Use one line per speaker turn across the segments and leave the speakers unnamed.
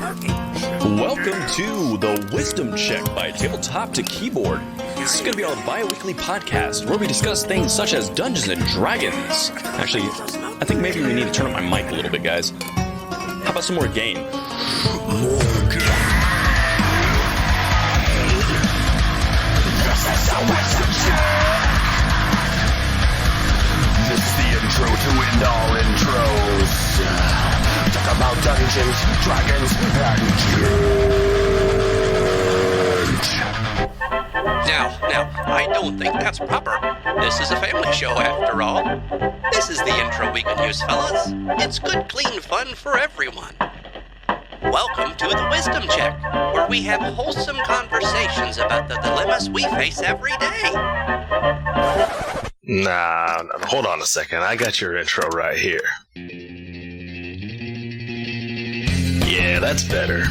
Welcome to the Wisdom Check by Tabletop to Keyboard. This is going to be our bi-weekly podcast where we discuss things such as Dungeons and Dragons. Actually, I think maybe we need to turn up my mic a little bit, guys. How about some more game?
This is the intro to end all intros. Talk about Dungeons, Dragons, and
Now, I don't think that's proper. This is a family show after all. This is the intro we can use, fellas. It's good, clean fun for everyone. Welcome to the Wisdom Check, where we have wholesome conversations about the dilemmas we face every day.
Nah, hold on a second. I got your intro right here. Yeah, that's better.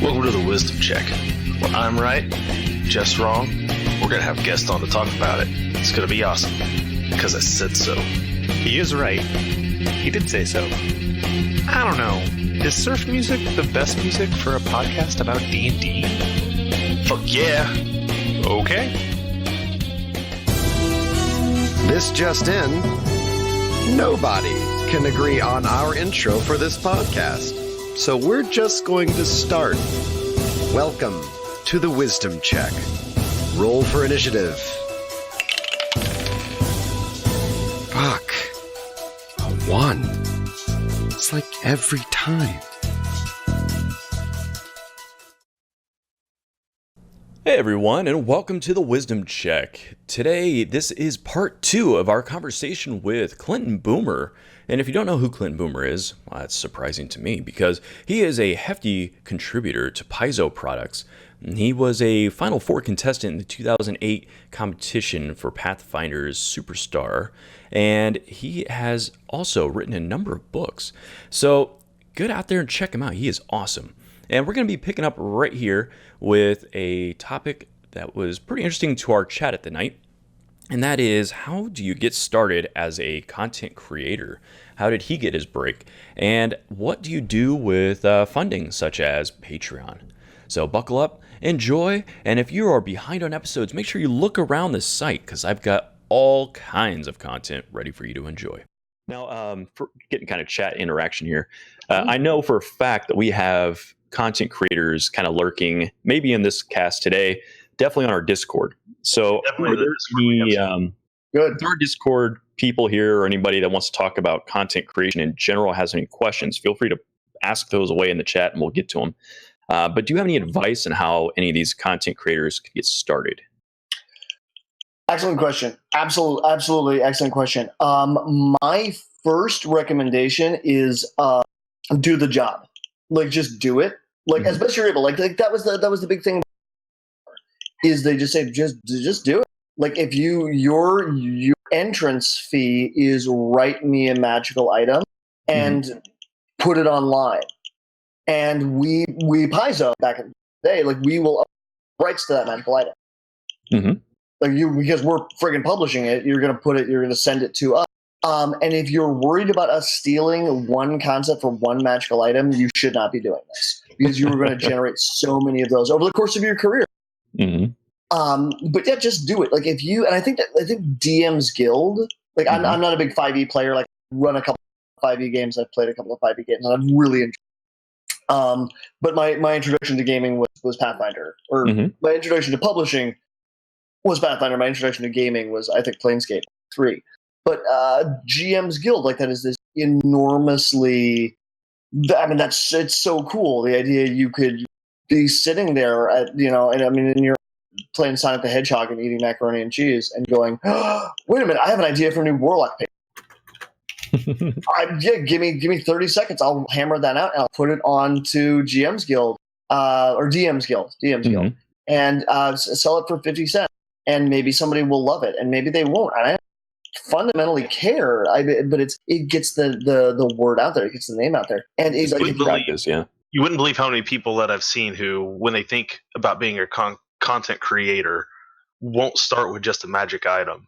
Welcome to the Wisdom Check. Well, I'm right, just wrong. We're going to have guests on to talk about it. It's going to be awesome, because I said so.
He is right. He did say so. I don't know. Is surf music the best music for a podcast about D&D?
Fuck yeah.
Okay.
This just in, nobody can agree on our intro for this podcast. So we're just going to start. Welcome to the Wisdom Check. Roll for initiative. Fuck. A 1. It's like every time.
Hey everyone, and welcome to the Wisdom Check. Today, this is part 2 of our conversation with Clinton Boomer. And if you don't know who Clinton Boomer is, well, that's surprising to me because he is a hefty contributor to Paizo products. He was a Final Four contestant in the 2008 competition for Pathfinder's Superstar, and he has also written a number of books. So get out there and check him out. He is awesome. And we're going to be picking up right here with a topic that was pretty interesting to our chat at the night. And that is, how do you get started as a content creator? How did he get his break? And what do you do with funding, such as Patreon? So buckle up, enjoy, and if you are behind on episodes, make sure you look around the site, because I've got all kinds of content ready for you to enjoy. Now, for getting kind of chat interaction here, I know for a fact that we have content creators kind of lurking, maybe in this cast today, definitely on our Discord. So are there any our Discord people here or anybody that wants to talk about content creation in general has any questions, feel free to ask those away in the chat and we'll get to them. But do you have any advice on how any of these content creators could get started?
Excellent question. Absolutely excellent question. My first recommendation is do the job. Like, just do it. Like, as best you're able. Like that was the big thing. Is they just say just do it. Like, if your entrance fee is write me a magical item and put it online, and we Paizo back in the day, like, we will rights to that magical item. Like, because we're friggin' publishing it, you're gonna send it to us. And if you're worried about us stealing one concept for one magical item, you should not be doing this, because you are going to generate so many of those over the course of your career. But yeah, just do it. Like, and I think DM's Guild, like, I'm not a big 5e player. Like, I run a couple of 5e games. I've played a couple of 5e games, and I've really enjoyed. But my introduction to gaming was Pathfinder, or my introduction to publishing was Pathfinder. My introduction to gaming was, I think, Planescape 3. But GM's Guild, like, that is this enormously, I mean, it's so cool. The idea you could be sitting there at, and you're playing Sonic the Hedgehog and eating macaroni and cheese and going, oh, wait a minute, I have an idea for a new Warlock page. Give me 30 seconds. I'll hammer that out and I'll put it onto GM's Guild, or DM's Guild, and sell it for 50 cents. And maybe somebody will love it, and maybe they won't. And I fundamentally care, but it gets the word out there, it gets the name out there, and it's like practice. Yeah,
you wouldn't believe how many people that I've seen who, when they think about being a content creator, won't start with just a magic item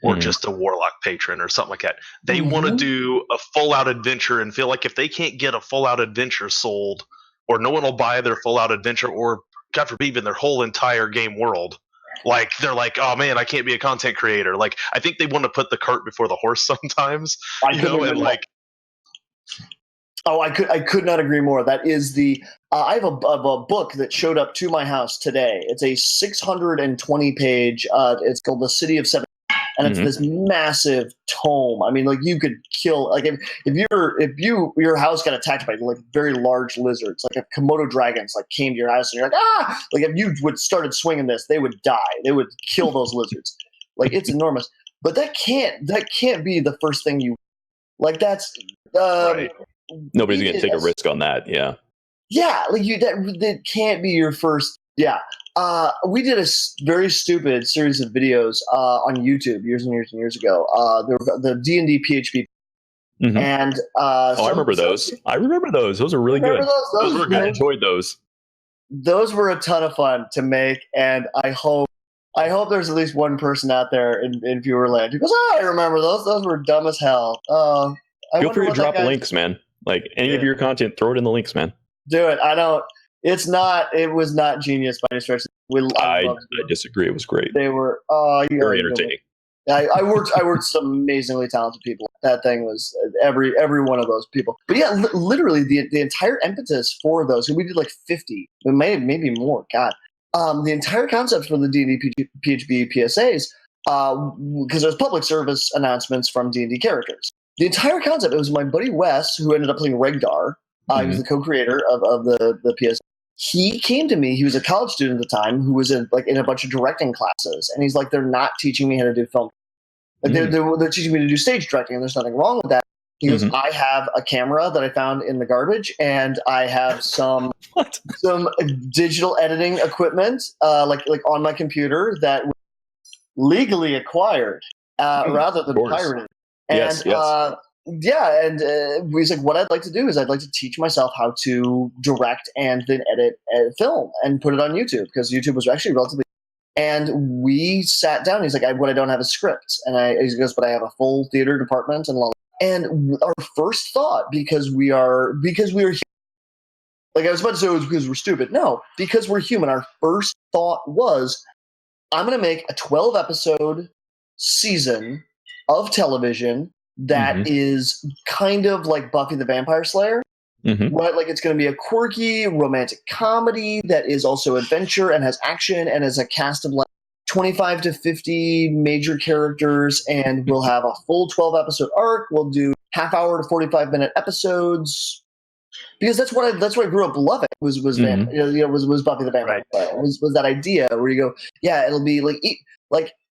or just a warlock patron or something like that. They want to do a full out adventure and feel like if they can't get a full out adventure sold or no one will buy their full out adventure, or God forbid, even their whole entire game world. Like they're like, oh man, I can't be a content creator. Like I think they want to put the cart before the horse sometimes, and like.
Oh, I could not agree more. That is the I have a book that showed up to my house today. It's a 620 page. It's called The City of Seven, and it's this massive tome. I mean, like you could kill like if your house got attacked by like very large lizards, like if Komodo dragons like came to your house and you're like like if you would started swinging this, they would die. They would kill those lizards. Like it's enormous. But that can't be the first thing you like. That's
Right.
Nobody's going to take a risk on that. Yeah.
Yeah, like that can't be your first. Yeah, we did a very stupid series of videos on YouTube years and years and years ago. The D&D PHP, and
I remember those. I remember those. Those are really good.
Those were good.
I enjoyed those.
Those were a ton of fun to make, and I hope there's at least one person out there in Viewerland who goes, "Oh, I remember those. Those were dumb as hell."
Feel free to drop links, man. Like any of your content, throw it in the links, man.
Do it. I don't. It's not. It was not genius by any stretch.
I disagree. It was great.
They were
very entertaining.
I worked with some amazingly talented people. That thing was every one of those people. But yeah, literally the entire impetus for those. And we did like 50, maybe more. God, the entire concept for the D&D PHB PSAs, because there's public service announcements from D&D characters. The entire concept, it was my buddy Wes, who ended up playing Regdar. He was the co-creator of the PSA. He came to me. He was a college student at the time who was in a bunch of directing classes. And he's like, they're not teaching me how to do film. Like they're teaching me to do stage directing, and there's nothing wrong with that. He goes, I have a camera that I found in the garbage, and I have some digital editing equipment like on my computer that was legally acquired rather than pirated. And he's like, what I'd like to do is I'd like to teach myself how to direct and then edit film and put it on YouTube, because YouTube was actually relatively. And we sat down. He's like, what I don't have is scripts, and he goes, but I have a full theater department and all. And our first thought, because we are like I was about to say it was because we're stupid. No, because we're human. Our first thought was, I'm going to make a 12 episode season of television that is kind of like Buffy the Vampire Slayer, right? Like it's going to be a quirky romantic comedy that is also adventure and has action and has a cast of like 25 to 50 major characters, and we'll have a full 12 episode arc. We'll do half-hour to 45-minute episodes, because that's what I grew up loving was was Buffy the Vampire Slayer. Was that idea where you go, yeah, it'll be like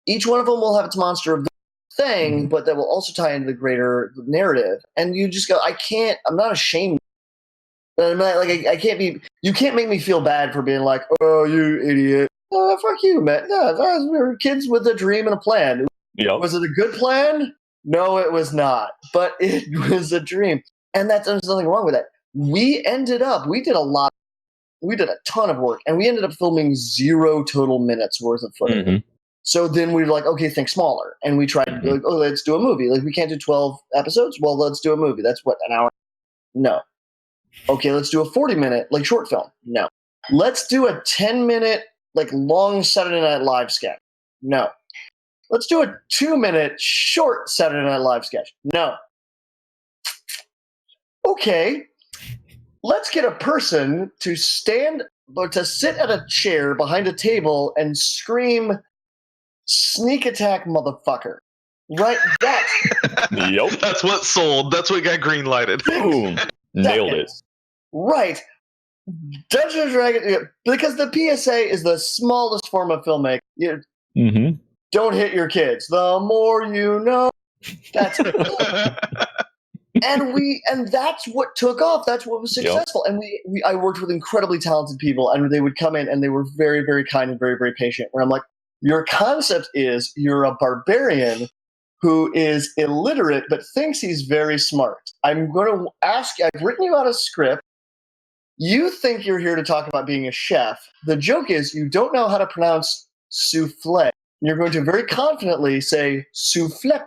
each one of them will have its monster of the thing, but that will also tie into the greater narrative. And you just go, I'm not ashamed. I'm not, like I can't be. You can't make me feel bad for being like, oh, you idiot. Fuck you, man. No, we were kids with a dream and a plan.
Yep.
Was it a good plan? No, it was not. But it was a dream. And there's nothing wrong with that. We did a ton of work, and we ended up filming 0 total minutes worth of footage. So then we were like, okay, think smaller. And we tried to be like, oh, let's do a movie. Like, we can't do 12 episodes? Well, let's do a movie. That's what, an hour? No. Okay, let's do a 40-minute, like, short film. No. Let's do a 10-minute, like, long Saturday Night Live sketch. No. Let's do a 2-minute short Saturday Night Live sketch. No. Okay. Let's get a person to sit at a chair behind a table and scream, "Sneak attack, motherfucker." Right?
Yep.
That's what sold. That's what got green lighted.
Boom. Nailed it.
Right. Dungeons & Dragons, because the PSA is the smallest form of filmmaking. Don't hit your kids. The more you know. That's it. And that's what took off. That's what was successful. Yep. And I worked with incredibly talented people, and they would come in and they were very, very kind and very, very patient. Where I'm like, your concept is you're a barbarian who is illiterate but thinks he's very smart. I'm going to ask you, I've written you out a script. You think you're here to talk about being a chef. The joke is you don't know how to pronounce souffle. You're going to very confidently say souffletta.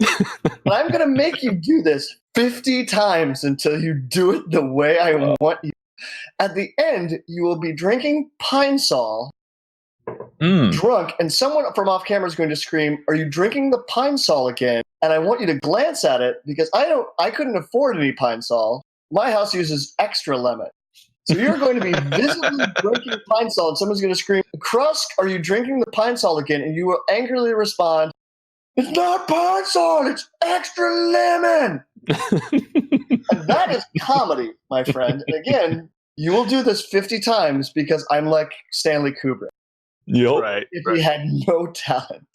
And I'm going to make you do this 50 times until you do it the way I want you At the end, you will be drinking Pine Sol, drunk, and someone from off camera is going to scream, "Are you drinking the Pine Sol again?" And I want you to glance at it because I couldn't afford any Pine Sol. My house uses extra lemon. So you're going to be visibly drinking Pine Sol, and someone's going to scream, "Krusk, are you drinking the Pine Sol again?" And you will angrily respond, "It's not Pine Sol, it's extra lemon." And that is comedy, my friend. And again, you will do this 50 times because I'm like Stanley Kubrick.
Yep.
Right.
If he had no talent.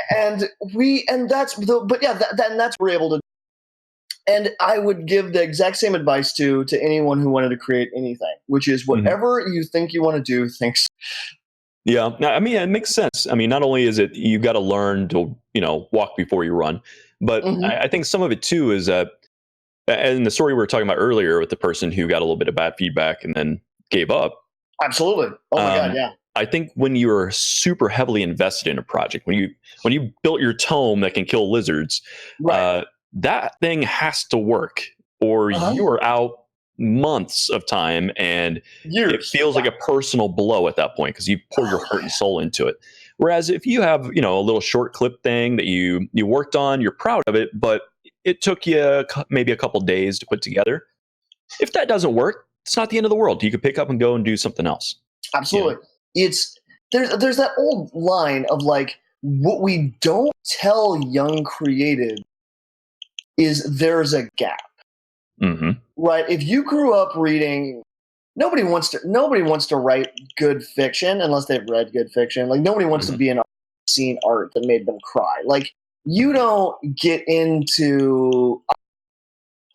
and that's what we're able to. And I would give the exact same advice to anyone who wanted to create anything, which is whatever you think you want to do, thinks.
Yeah, I mean, it makes sense. I mean, not only is it you got to learn to walk before you run, but I think some of it too is that, and the story we were talking about earlier with the person who got a little bit of bad feedback and then gave up.
Absolutely. Oh my God, yeah.
I think when you're super heavily invested in a project, when you built your tome that can kill lizards,
Right.
That thing has to work, or you're out months of time, and
Years.
it feels like a personal blow at that point because you pour your heart and soul into it. Whereas if you have a little short clip thing that you worked on, you're proud of it, but it took you maybe a couple days to put together. If that doesn't work, it's not the end of the world. You could pick up and go and do something else.
Absolutely. It's there's that old line of like, what we don't tell young creatives is there's a gap. Right? If you grew up reading, nobody wants to write good fiction unless they've read good fiction. Like nobody wants to be in scene art that made them cry. Like you don't get into.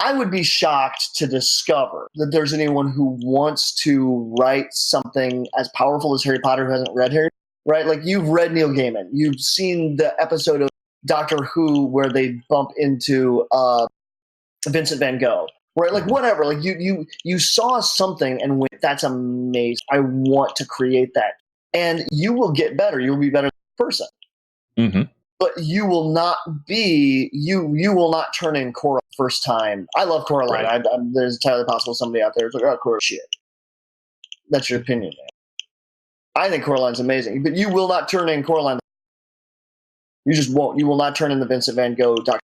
I would be shocked to discover that there's anyone who wants to write something as powerful as Harry Potter who hasn't read Harry. Right? Like you've read Neil Gaiman. You've seen the episode of Doctor Who where they bump into Vincent van Gogh. Right? Like whatever. Like you saw something and went, "That's amazing. I want to create that." And you will get better. You'll be better as a person. But you will not be you will not turn in Coraline first time. I love Coraline.
Right.
There's entirely possible somebody out there is like, "Oh, Coraline, shit." That's your opinion, man. I think Coraline's amazing, but you will not turn in Coraline. You just won't. You will not turn in the Vincent van Gogh Doctor.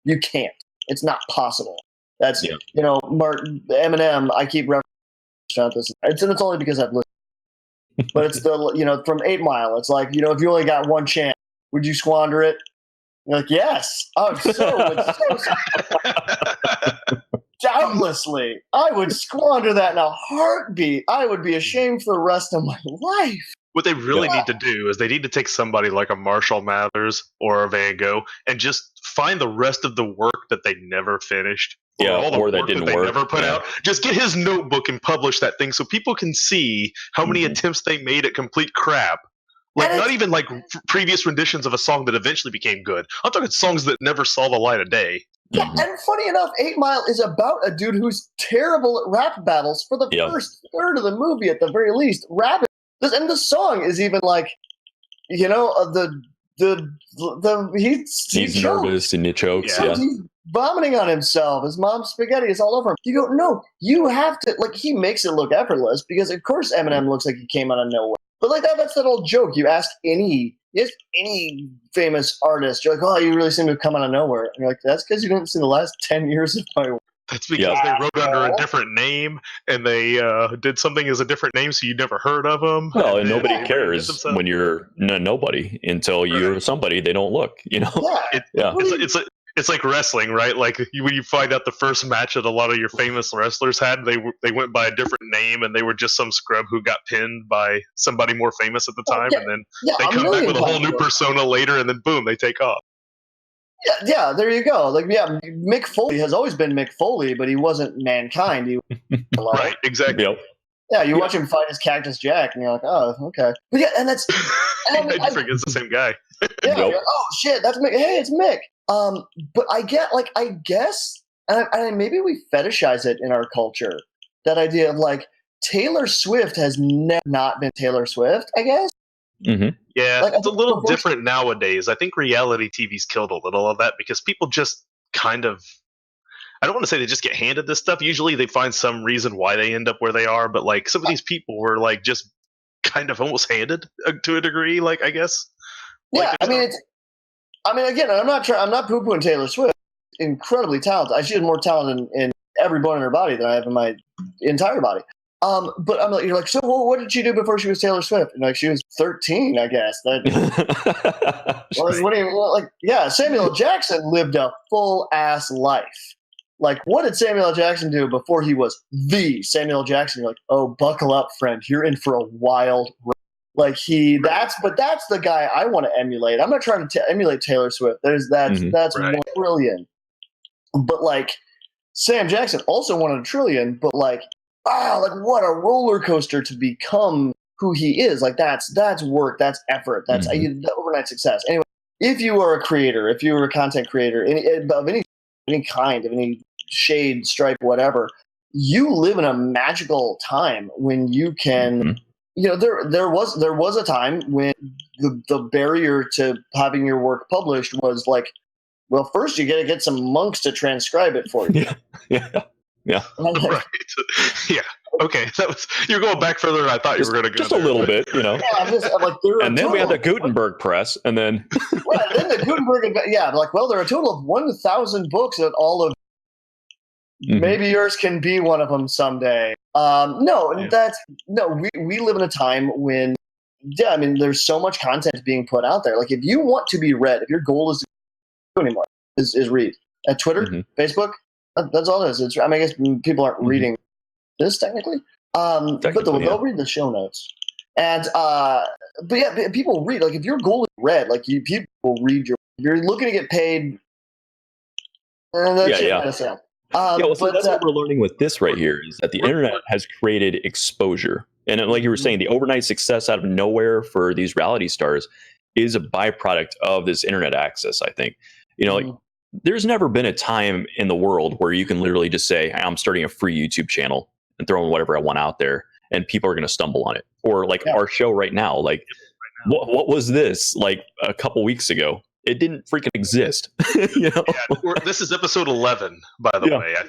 You can't. It's not possible. That's Martin Eminem. I keep referencing this. It's only because I've listened. But it's the from 8 Mile. It's like if you only got one chance, would you squander it? You're like, yes. Doubtlessly, I would squander that in a heartbeat. I would be ashamed for the rest of my life.
What they really need to do is they need to take somebody like a Marshall Mathers or a Van Gogh and just find the rest of the work that they never finished.
Or that didn't work.
Never put out. Just get his notebook and publish that thing so people can see how many attempts they made at complete crap. Like not even like previous renditions of a song that eventually became good. I'm talking songs that never saw the light of day.
Yeah, and funny enough, 8 Mile is about a dude who's terrible at rap battles for the first third of the movie at the very least. Rapping. And the song is even like, he's
nervous and he chokes. Yeah.
He's vomiting on himself. His mom's spaghetti is all over him. You go, no, you have to, like, he makes it look effortless because, of course, Eminem looks like he came out of nowhere. But, like, that's that old joke. You ask any famous artist, you're like, "Oh, you really seem to have come out of nowhere." And you're like, "That's because you didn't see the last 10 years of my work."
That's because they wrote under a different name and they did something as a different name, so you never heard of them.
Well, and nobody cares when you're nobody until you're somebody. They don't look,
It's like wrestling, right? Like when you find out the first match that a lot of your famous wrestlers had, they went by a different name and they were just some scrub who got pinned by somebody more famous at the time, and then they come back with a whole new persona later, and then boom, they take off.
Yeah, there you go. Like, Mick Foley has always been Mick Foley, but he wasn't Mankind.
Right, exactly.
Yep.
Yeah, you watch him fight as Cactus Jack, and you're like, "Oh, okay." But yeah, and that's.
I forget it's the same guy.
Yeah. Like, oh shit, that's Mick. Hey, it's Mick. But I guess, and maybe we fetishize it in our culture. That idea of like Taylor Swift has not been Taylor Swift. I guess.
Yeah,
like,
it's a little different nowadays. I think reality TV's killed a little of that because people just kind of. I don't want to say they just get handed this stuff. Usually they find some reason why they end up where they are, but like some of these people were like just kind of almost handed to a degree, like I guess. Like,
Yeah, I mean, again, I'm not poo-pooing Taylor Swift. Incredibly talented. She has more talent in every bone in her body than I have in my entire body. But I'm like, you're like, so what did she do before she was Taylor Swift? And like, she was 13, I guess. Yeah, Samuel L. Jackson lived a full ass life. Like, what did Samuel L. Jackson do before he was the Samuel L. Jackson? You're like, oh, buckle up, friend. You're in for a wild ride. Like that's the guy I want to emulate. I'm not trying to emulate Taylor Swift. That's
Right.
1 trillion. But like Sam Jackson also wanted a trillion, but like what a roller coaster to become who he is. Like that's work, that's effort, that's overnight success. Anyway, if you are a creator, if you are a content creator of any kind, of any shade, stripe, whatever, you live in a magical time when you can. You know, there was a time when the barrier to having your work published was like, well, first you got to get some monks to transcribe it for you.
Yeah.
Right. Yeah. Okay. You're going back further than I thought you were going to go.
Just a little bit, you know.
Yeah,
and then we had the Gutenberg press, and then
right, then the Gutenberg. Yeah, like, well, there are a total of 1,000 books that all of. Maybe yours can be one of them someday. We live in a time when, I mean, there's so much content being put out there. Like, if you want to be read, if your goal is to do anymore, is read at Twitter, Facebook. That's all it is. I guess people aren't reading this technically, but they'll read the show notes. And but yeah, people read. Like, if your goal is read, like people read your. If you're looking to get paid,
so that's what we're learning with this right here is that the internet has created exposure. And like you were saying, the overnight success out of nowhere for these reality stars is a byproduct of this internet access, I think. You know, like there's never been a time in the world where you can literally just say, I'm starting a free YouTube channel and throwing whatever I want out there and people are going to stumble on it. Or like our show right now, like what was this like a couple weeks ago? It didn't freaking exist. You know?
This is episode 11, by the way. I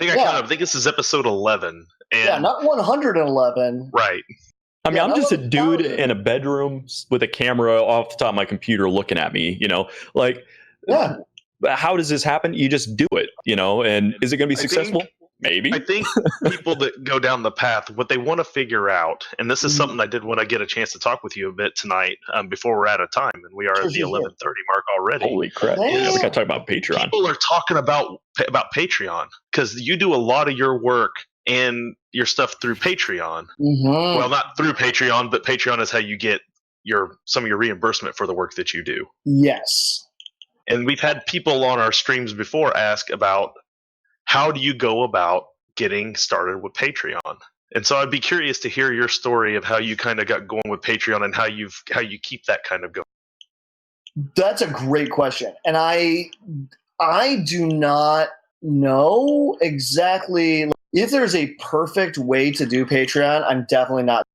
think this is episode 11. And
not 111.
Right.
I mean, I'm just a dude in a bedroom with a camera off the top of my computer looking at me, you know, like, how does this happen? You just do it, you know, and is it going to be successful? Maybe.
I think people that go down the path, what they want to figure out, and this is something I did when I get a chance to talk with you a bit tonight before we're out of time, and we are at the 11:30 mark already.
Holy crap. Yeah, we got to talk about Patreon.
People are talking about Patreon because you do a lot of your work and your stuff through Patreon. Well, not through Patreon, but Patreon is how you get some of your reimbursement for the work that you do.
Yes.
And we've had people on our streams before ask about how do you go about getting started with Patreon? And so I'd be curious to hear your story of how you kind of got going with Patreon and how you keep that kind of going.
That's a great question. And I do not know exactly if there's a perfect way to do Patreon. I'm definitely not.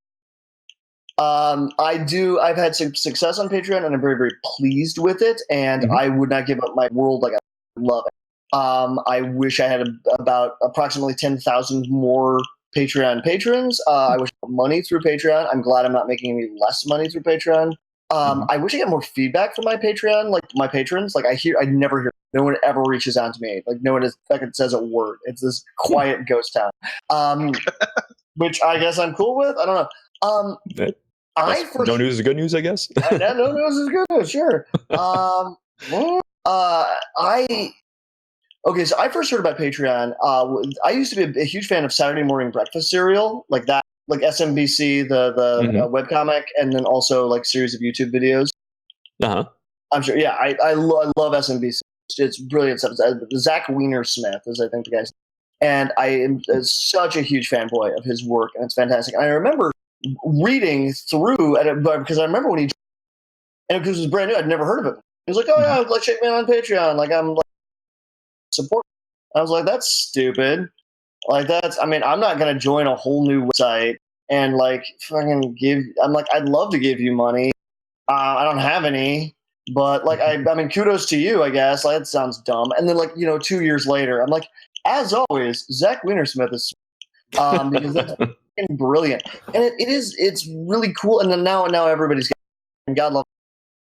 I've had some success on Patreon and I'm very, very pleased with it. And I would not give up my world. Like, I love it. I wish I had about approximately 10,000 more Patreon patrons. I wish I got money through Patreon. I'm glad I'm not making any less money through Patreon. I wish I got more feedback from my Patreon, like my patrons. Like I never hear, no one ever reaches out to me. Like no one fucking says a word. It's this quiet ghost town, which I guess I'm cool with. I don't know.
No news is good news, I guess.
No news is good news, sure. Okay, so I first heard about Patreon. I used to be a huge fan of Saturday Morning Breakfast cereal, like that, like SMBC, the webcomic, and then also like series of YouTube videos. I'm sure. Yeah, I love SMBC. It's brilliant stuff. Zach Wiener-Smith is, I think, the guy's name. And I am such a huge fanboy of his work, and it's fantastic. And I remember reading through, because I remember when he, and because it was brand new, I'd never heard of it. He was like, "Oh yeah, like check me out on Patreon." Like I'm like support. I was like, "That's stupid." Like I'm not gonna join a whole new website and like fucking give. I'm like, I'd love to give you money. I don't have any. But like, I mean, kudos to you, I guess. Like, that sounds dumb. And then, like, 2 years later, I'm like, as always, Zach Wienersmith is because that's fucking brilliant, and it's really cool. And then now everybody's got, and God love,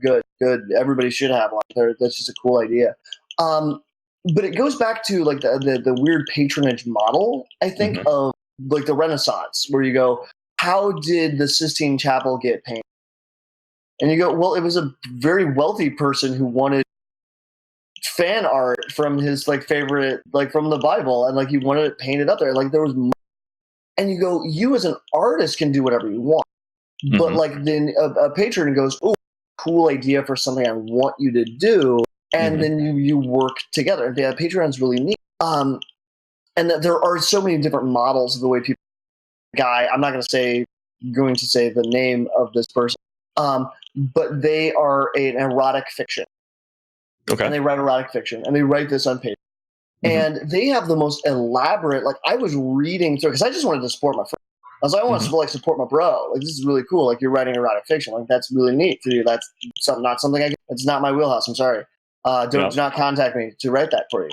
good. Everybody should have one. That's just a cool idea. But it goes back to like the weird patronage model, I think, of like the Renaissance, where you go, how did the Sistine Chapel get painted? And you go, well, it was a very wealthy person who wanted fan art from his like favorite, like from the Bible, and like he wanted it painted up there. Like there was, and you go, you as an artist can do whatever you want, but like then a patron goes, oh, cool idea for something I want you to do, and then you work together. Yeah, Patreon's really neat. And that there are so many different models of the way people. I'm not going to say the name of this person, but they are an erotic fiction. Okay. And they write erotic fiction, and they write this on paper. And they have the most elaborate. Like I was reading through because I just wanted to support my friend. I was like, I want to like support my bro. Like this is really cool. Like you're writing erotic fiction. Like that's really neat for you. That's not something I. It's not my wheelhouse. I'm sorry. Do not contact me to write that for you.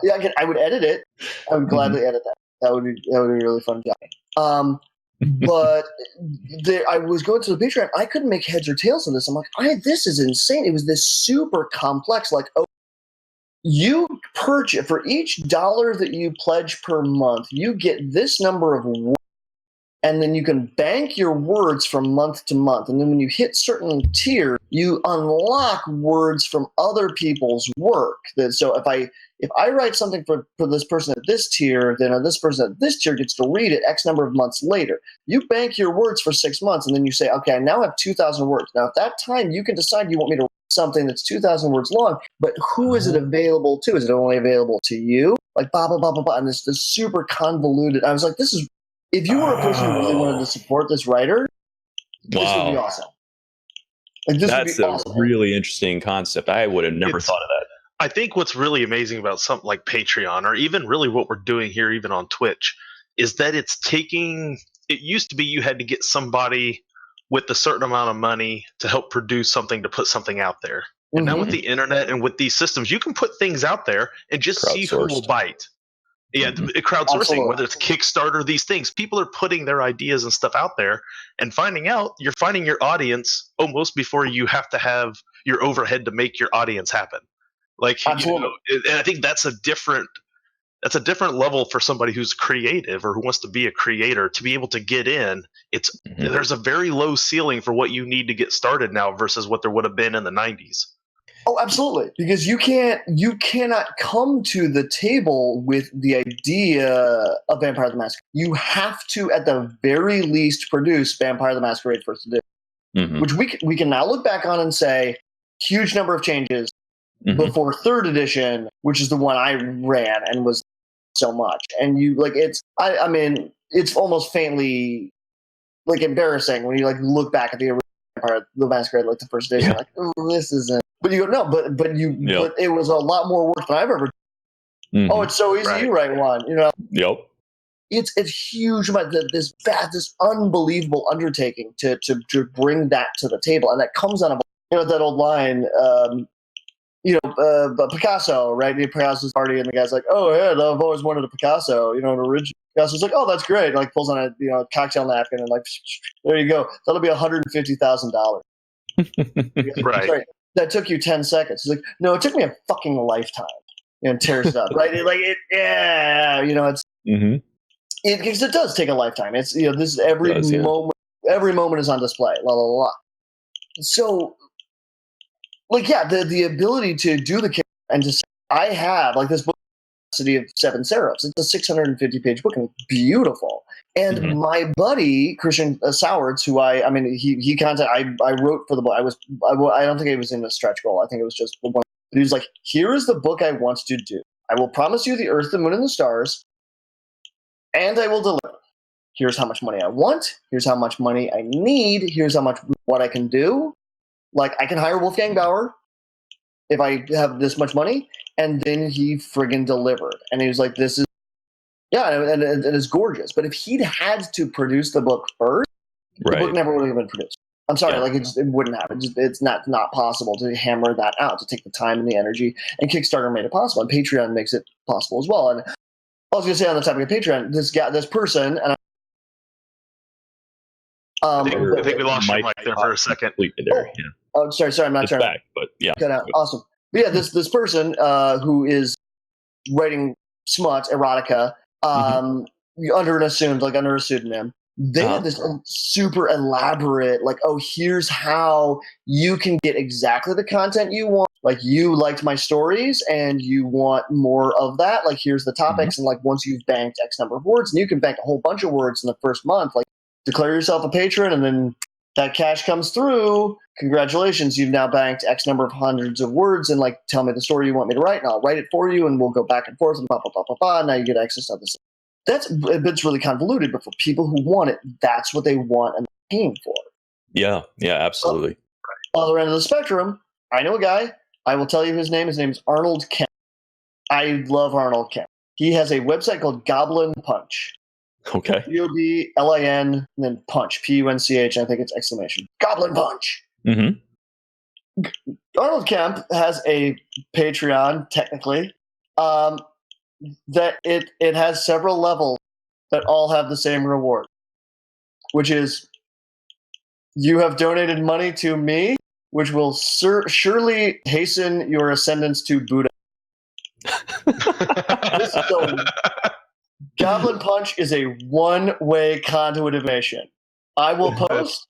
Yeah, again, I would edit it. I would gladly edit that. That would be a really fun job. But I was going to the Patreon. I couldn't make heads or tails of this. I'm like, this is insane. It was this super complex. Like, you purchase for each $1 that you pledge per month, you get this number of words, and then you can bank your words from month to month. And then when you hit certain tiers, you unlock words from other people's work. So if I write something for this person at this tier, then this person at this tier gets to read it X number of months later. You bank your words for 6 months, and then you say, okay, I now have 2,000 words. Now, at that time, you can decide you want me to write something that's 2,000 words long, but who is it available to? Is it only available to you? Like, blah, blah, blah, blah, blah. And this super convoluted. I was like, this is, if you were a person who really wanted to support this writer, this would be awesome. Like,
That's a really interesting concept. I would have never thought of that.
I think what's really amazing about something like Patreon, or even really what we're doing here, even on Twitch, is that it's taking. It used to be you had to get somebody with a certain amount of money to help produce something, to put something out there. And now with the internet and with these systems, you can put things out there and just see who will bite. Yeah, crowdsourcing, absolutely. Whether it's Kickstarter, these things, people are putting their ideas and stuff out there and you're finding your audience almost before you have to have your overhead to make your audience happen. Like, and I think that's a different level for somebody who's creative or who wants to be a creator to be able to get in. There's a very low ceiling for what you need to get started now versus what there would have been in the 90s.
Oh, absolutely. Because you cannot come to the table with the idea of Vampire the Masquerade. You have to, at the very least, produce Vampire the Masquerade First Edition, which we can now look back on and say, huge number of changes before third edition, which is the one I ran and was so much. And you like I mean, it's almost faintly like embarrassing when you like look back at the original Vampire the Masquerade, like the first edition, like, oh, this isn't. But you go, no, but but it was a lot more work than I've ever done. Oh, it's so easy, you write one, you know.
Yep.
It's huge about this unbelievable undertaking to bring that to the table, and that comes out of that old line, Picasso, right? Picasso's party, and the guy's like, oh yeah, I've always wanted a Picasso, an original. Picasso's like, oh, that's great. Like pulls on a cocktail napkin and like, there you go. That'll be $150,000.
Right.
Sorry, that took you 10 seconds. He's like, no, it took me a fucking lifetime. And tears it up, right? It's because it does take a lifetime. It's this every moment is on display. La la la. So, the ability to do the and just I have like this book, City of Seven Seraphs. It's a 650-page book and beautiful. And my buddy Christian Sowards, who I wrote for the book. I don't think it was in a stretch goal. I think it was just one. But he was like, here is the book I want to do. I will promise you the earth, the moon, and the stars, and I will deliver. Here's how much money I want. Here's how much money I need. Here's what I can do. Like, I can hire Wolfgang Bauer if I have this much money. And then he friggin' delivered. And he was like, this is, and it's gorgeous. But if he'd had to produce the book first, the book never would have been produced. I'm sorry,
Yeah.
like it wouldn't happen. It's not possible to hammer that out, to take the time and the energy. And Kickstarter made it possible, and Patreon makes it possible as well. And I was going to say on the topic of Patreon, this person, and
I think we lost your mic there for a second.
There, yeah.
Oh, sorry, I'm not
It's
trying
back, but yeah.
to cut out. Awesome. But yeah, this person who is writing smut, erotica, under a pseudonym. They had this super elaborate, like, oh, here's how you can get exactly the content you want. Like, you liked my stories and you want more of that. Like, here's the topics. And like, once you've banked X number of words, and you can bank a whole bunch of words in the first month, like, declare yourself a patron, and then that cash comes through. Congratulations, you've now banked X number of hundreds of words, and like, tell me the story you want me to write, and I'll write it for you, and we'll go back and forth, and blah, blah, blah, blah, blah. Now you get access to this. It's really convoluted, but for people who want it, that's what they want and they're paying for.
Yeah, absolutely.
Other end of the spectrum, I know a guy. I will tell you his name. His name is Arnold Kemp. I love Arnold Kemp. He has a website called Goblin Punch.
Okay.
GOBLIN and then Punch, PUNCH. I think it's exclamation. Goblin Punch.
Mm-hmm.
Arnold Kemp has a Patreon, technically. That it has several levels that all have the same reward, which is you have donated money to me, which will surely hasten your ascendance to Buddha. So, Goblin Punch is a one-way conduit of information. I will post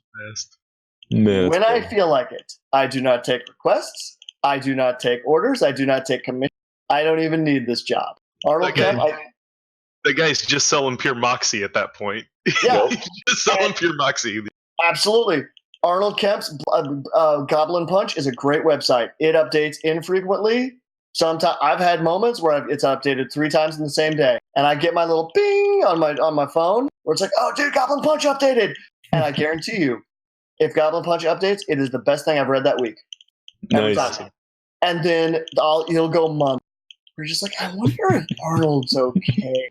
when I feel like it. I do not take requests. I do not take orders. I do not take commission. I don't even need this job. Arnold Kemp,
the guy's just selling pure moxie at that point.
Yeah.
He's just selling pure moxie.
Absolutely. Arnold Kemp's Goblin Punch is a great website. It updates infrequently. Sometimes I've had moments where it's updated 3 times in the same day, and I get my little ping on my phone where it's like, "Oh, dude, Goblin Punch updated!" And I guarantee you, if Goblin Punch updates, it is the best thing I've read that week. Every
Nice.
time. And then he'll go months. We're just like, I wonder if Arnold's okay.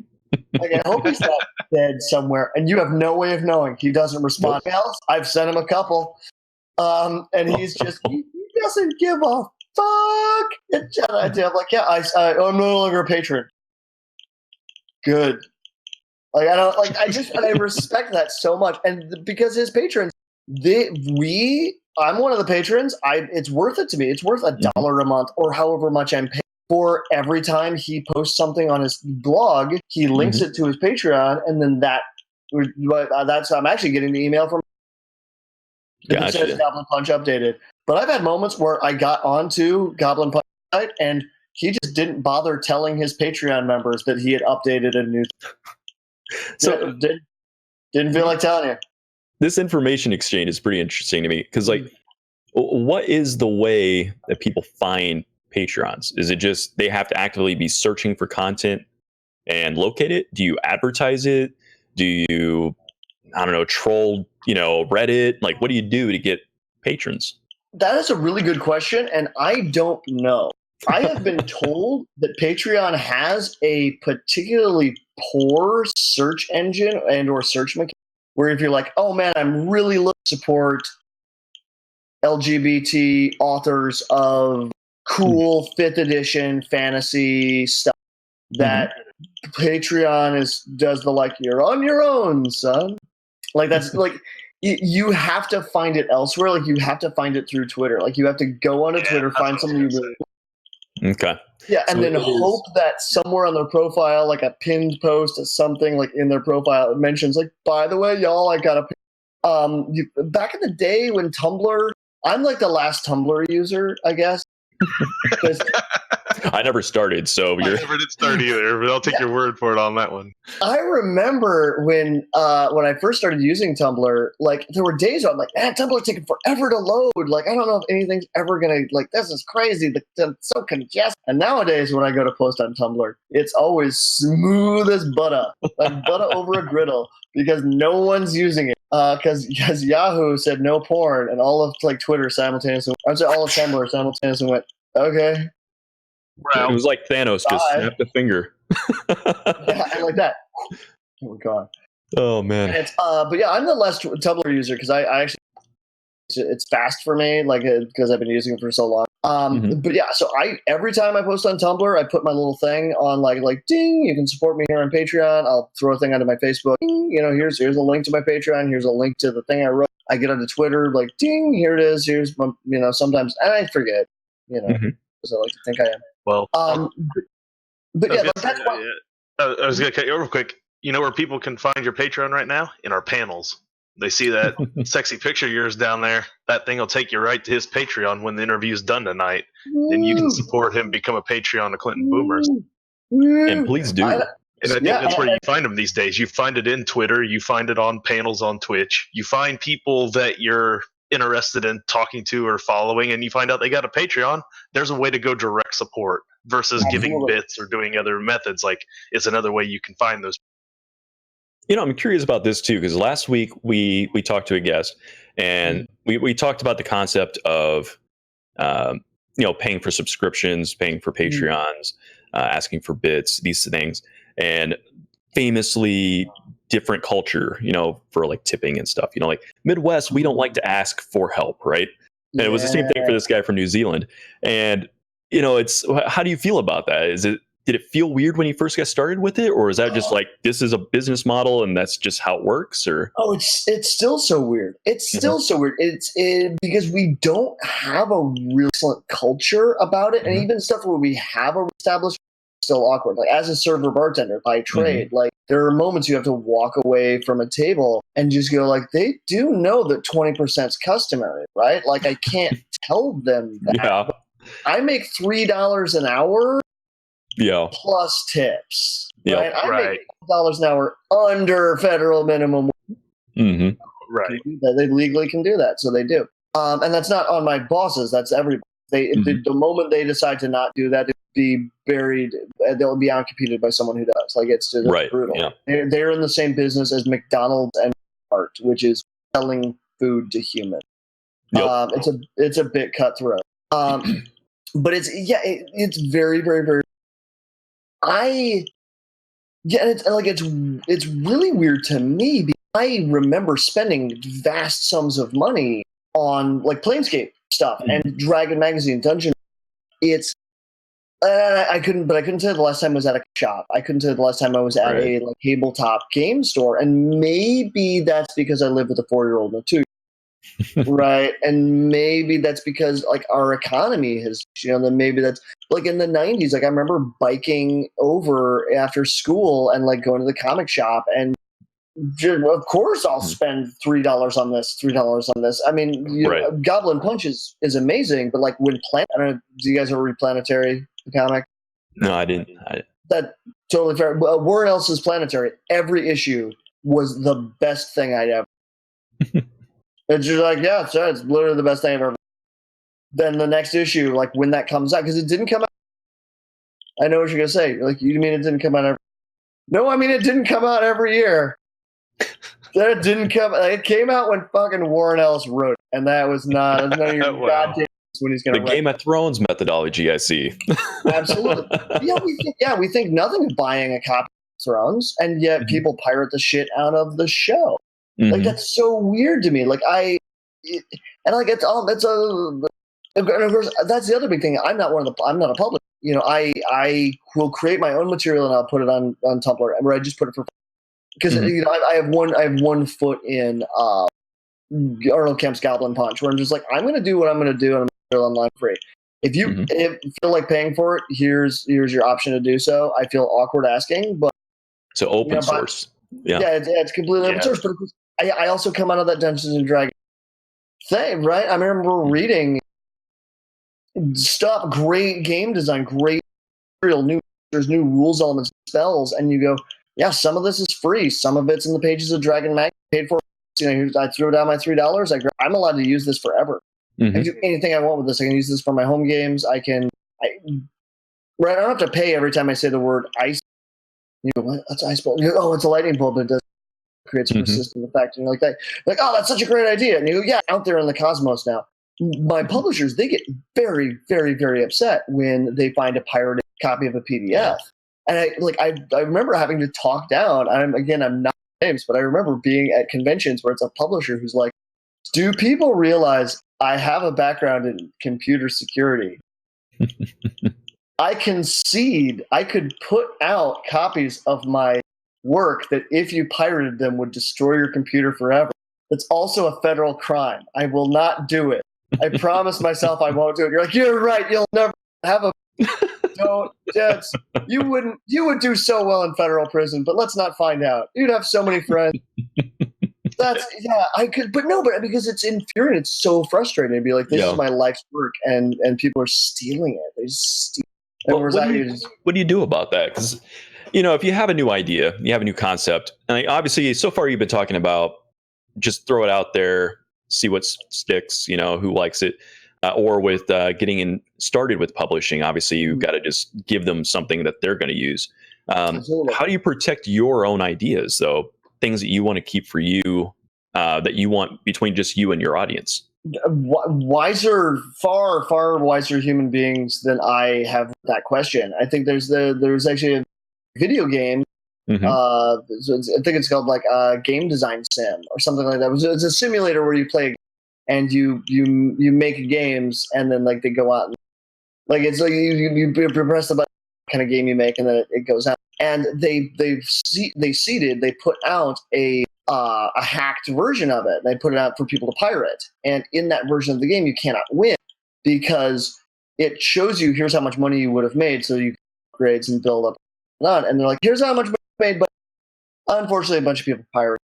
Like, I hope he's not dead somewhere. And you have no way of knowing. He doesn't respond to emails. I've sent him a couple. And he's just, he doesn't give a fuck. And I'm like, yeah, I'm no longer a patron. Good. Like, I respect that so much. And because his patrons, I'm one of the patrons. It's worth it to me. It's worth $1 a month or however much I'm paying. For every time he posts something on his blog, he links it to his Patreon, and then that's I'm actually getting the email from. It says Goblin Punch updated, but I've had moments where I got onto Goblin Punch site and he just didn't bother telling his Patreon members that he had updated a new. So didn't feel like telling you.
This information exchange is pretty interesting to me because, like, what is the way that people find Patrons? Is it just they have to actively be searching for content and locate it? Do you advertise it? Do you, I don't know, troll, Reddit? Like, what do you do to get patrons?
That is a really good question, and I don't know. I have been told that Patreon has a particularly poor search engine and or search mechanic where if you're like, oh man, I'm really looking to support LGBT authors of cool 5th edition fantasy stuff, that Patreon does the like, you're on your own, son. Like, that's like, you have to find it elsewhere. Like, you have to find it through Twitter. Like, you have to go onto Twitter, find someone you really like.
Okay.
Yeah, and then hope that somewhere on their profile, like a pinned post or something, like in their profile, it mentions, like, by the way, y'all, I got a back in the day when Tumblr, I'm like the last Tumblr user, I guess.
I never started, so
I never did start either, but I'll take your word for it on that one.
I remember when I first started using Tumblr, like, there were days where I'm like, man, Tumblr's taking forever to load. Like, I don't know if anything's ever gonna, like, this is crazy. It's so congested. And nowadays, when I go to post on Tumblr, it's always smooth as butter, like butter over a griddle, because no one's using it. Because Yahoo said no porn, and all of like Twitter simultaneously, I'd say all of Tumblr simultaneously went, okay.
It was like Thanos just snapped a finger.
Yeah, I like that. Oh god.
Oh man.
But yeah, I'm the less Tumblr user because I actually It's fast for me, like because I've been using it for so long. But yeah, so every time I post on Tumblr, I put my little thing on like ding, you can support me here on Patreon. I'll throw a thing onto my Facebook. Ding, here's a link to my Patreon. Here's a link to the thing I wrote. I get onto Twitter, like ding, here it is. Here's my, sometimes, and I forget, because I like to think I am.
Well,
but yeah, that's why.
I was going to cut you over quick. You know where people can find your Patreon right now? In our panels. They see that sexy picture of yours down there. That thing will take you right to his Patreon when the interview's done tonight. And you can support him, become a Patreon of Clinton Boomers.
And please do.
And I think that's where you find them these days. You find it in Twitter. You find it on panels on Twitch. You find people that you're interested in talking to or following, and you find out they got a Patreon. There's a way to go direct support versus giving bits or doing other methods. Like, it's another way you can find those.
I'm curious about this too, because last week we talked to a guest, and we talked about the concept of paying for subscriptions, paying for Patreons, asking for bits, these things, and famously different culture, for like tipping and stuff. Like Midwest, we don't like to ask for help, right? And it was the same thing for this guy from New Zealand. And it's, how do you feel about that? Did it feel weird when you first got started with it, or is that just like, this is a business model and that's just how it works? Or
it's still so weird. It's still so weird. It's because we don't have a real excellent culture about it, and even stuff where we have a established, still awkward. Like as a server bartender by trade, like there are moments you have to walk away from a table and just go like, they do know that 20% is customary, right? Like I can't tell them that.
Yeah.
I make $3 an hour.
Yeah.
Plus tips.
Yep.
Right? I make $12 an hour under federal minimum.
Right.
They legally can do that, so they do. And that's not on my bosses. That's everybody. The moment they decide to not do that, they'll be buried. They'll be outcompeted by someone who does. Like it's just brutal. Yeah. They're in the same business as McDonald's and Art, which is selling food to humans. Yep. It's a bit cutthroat. But it's very, very, very. It's really weird to me because I remember spending vast sums of money on like Planescape stuff and Dragon Magazine, Dungeon. I couldn't tell you the last time I was at a shop. I couldn't tell you the last time I was at a like tabletop game store, and maybe that's because I live with a 4-year-old and a 2. Right, and maybe that's because like our economy has, then maybe that's like in the 90s. Like I remember biking over after school and like going to the comic shop, and of course I'll spend $3 on this, $3 on this. I mean, Goblin Punch is amazing, but like when I don't know, do you guys ever read Planetary, the comic?
No, I didn't.
That totally fair. Warren Ellis's Planetary, every issue was the best thing I'd ever. It's just like, yeah, sure, it's literally the best thing I've ever. Then the next issue, like when that comes out, because it didn't come out. I know what you're gonna say. Like, you mean it didn't come out every? No, I mean it didn't come out every year. That didn't come. It came out when fucking Warren Ellis wrote it, and that was not. None of your goddamn when he's gonna.
The Game of Thrones methodology, I see.
Absolutely. We think nothing of buying a copy of Thrones, and yet people pirate the shit out of the show. Like that's so weird to me. Like and of course that's the other big thing. I'm not a publisher. I will create my own material and I'll put it on Tumblr, where I just put it for because I have one foot in Arnold Kemp's Goblin Punch, where I'm just like, I'm going to do what I'm going to do, and I'm going to put it online free. If you feel like paying for it, here's your option to do so. I feel awkward asking, but
so open source.
It's completely open source. But I also come out of that Dungeons and Dragons thing, right? I remember reading stuff, great game design, great material, there's new rules, elements, spells, and you go, yeah, some of this is free. Some of it's in the pages of Dragon Mag, paid for. I threw down my $3. I'm allowed to use this forever. I can do anything I want with this. I can use this for my home games. I don't have to pay every time I say the word ice. You go, what? That's ice bolt. Oh, it's a lightning bolt, but it does create some persistent effect. And like that, like, oh, that's such a great idea. And you go, yeah, out there in the cosmos now. My publishers, they get very, very, very upset when they find a pirated copy of a PDF. And I remember having to talk down. I'm not names, but I remember being at conventions where it's a publisher who's like, Do people realize I have a background in computer security? I concede I could put out copies of my work that if you pirated them would destroy your computer forever. That's also a federal crime. I will not do it. I promise myself I won't do it. You're like, you're right. You'll never have a. Don't. You wouldn't. You would do so well in federal prison, but let's not find out. You'd have so many friends. I could, but no, but because it's infuriating. It's so frustrating to be like, this is my life's work, and people are stealing it. They just steal.
Well, what do you do about that? Because if you have a new idea, you have a new concept, and obviously, so far you've been talking about just throw it out there, see what sticks. Who likes it, or with getting started with publishing. Obviously, you've got to just give them something that they're going to use. How do you protect your own ideas, though? Things that you want to keep for you, that you want between just you and your audience?
Wiser, far wiser human beings than I have that question. I think there's actually a video game. Mm-hmm. I think it's called like Game Design Sim or something like that. It's a simulator where you play and you make games, and then like they go out and like it's like you press the button kind of game you make, and then it goes out. And they put out a hacked version of it. They put it out for people to pirate. And in that version of the game, you cannot win because it shows you here's how much money you would have made, so you grades and build up on. And they're like, here's how much money you made, but unfortunately, a bunch of people pirate.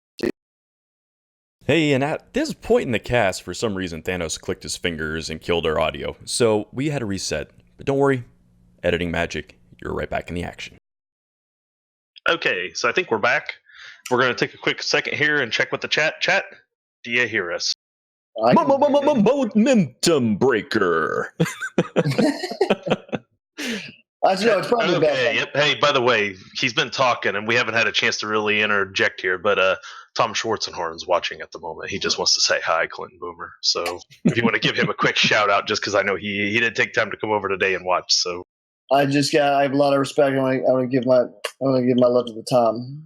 Hey, and at this point in the cast, for some reason, Thanos clicked his fingers and killed our audio. So we had to reset. But don't worry, editing magic, you're right back in the action.
Okay, so I think we're back. We're going to take a quick second here and check with the chat. Chat, do you hear us?
Momentum breaker.
It's probably
okay. Yep. Hey, by the way, he's been talking, and we haven't had a chance to really interject here. But Tom Schwarzenhorn's watching at the moment. He just wants to say hi, Clinton Boomer. So if you want to give him a quick shout out, just because I know he did take time to come over today and watch. So
I have a lot of respect. I want to give my love to the Tom.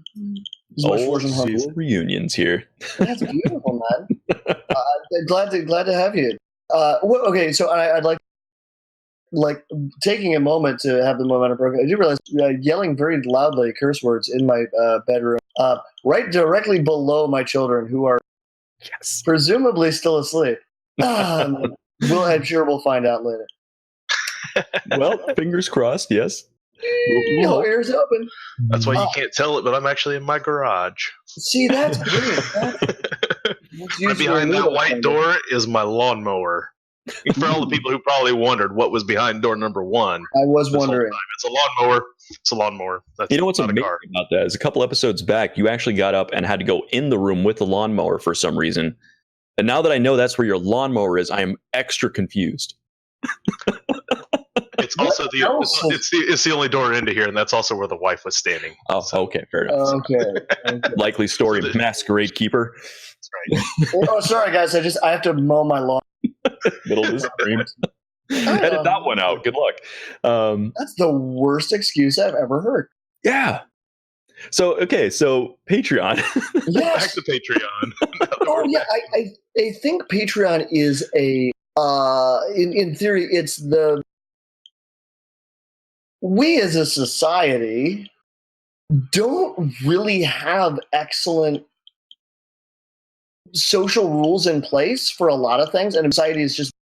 Old school reunions here.
That's beautiful, man. Glad to have you. Okay, so I'd like taking a moment to have the momentum broken. I do realize yelling very loudly curse words in my bedroom, right directly below my children, who are presumably still asleep. I'm sure we'll find out later.
Well, fingers crossed. Yes.
Ears open.
That's why you can't tell it, but I'm actually in my garage.
See, that's brilliant.
Right behind that white door is my lawnmower. For all the people who probably wondered what was behind door number 1.
I was wondering.
It's a lawnmower. It's a lawnmower. That's
what's amazing about that is a couple episodes back, you actually got up and had to go in the room with the lawnmower for some reason. And now that I know that's where your lawnmower is, I am extra confused.
It's also it's the only door into here, and that's also where the wife was standing.
Oh, okay, fair enough.
Okay.
Likely story, masquerade keeper.
That's right.
Oh, sorry guys, I have to mow my lawn.
Middle of the stream. Edit that one out. Good luck.
That's the worst excuse I've ever heard.
Yeah. So Patreon.
Yes.
Back to Patreon.
Oh yeah, I think Patreon is a in theory it's the we as a society don't really have excellent social rules in place for a lot of things, and society is just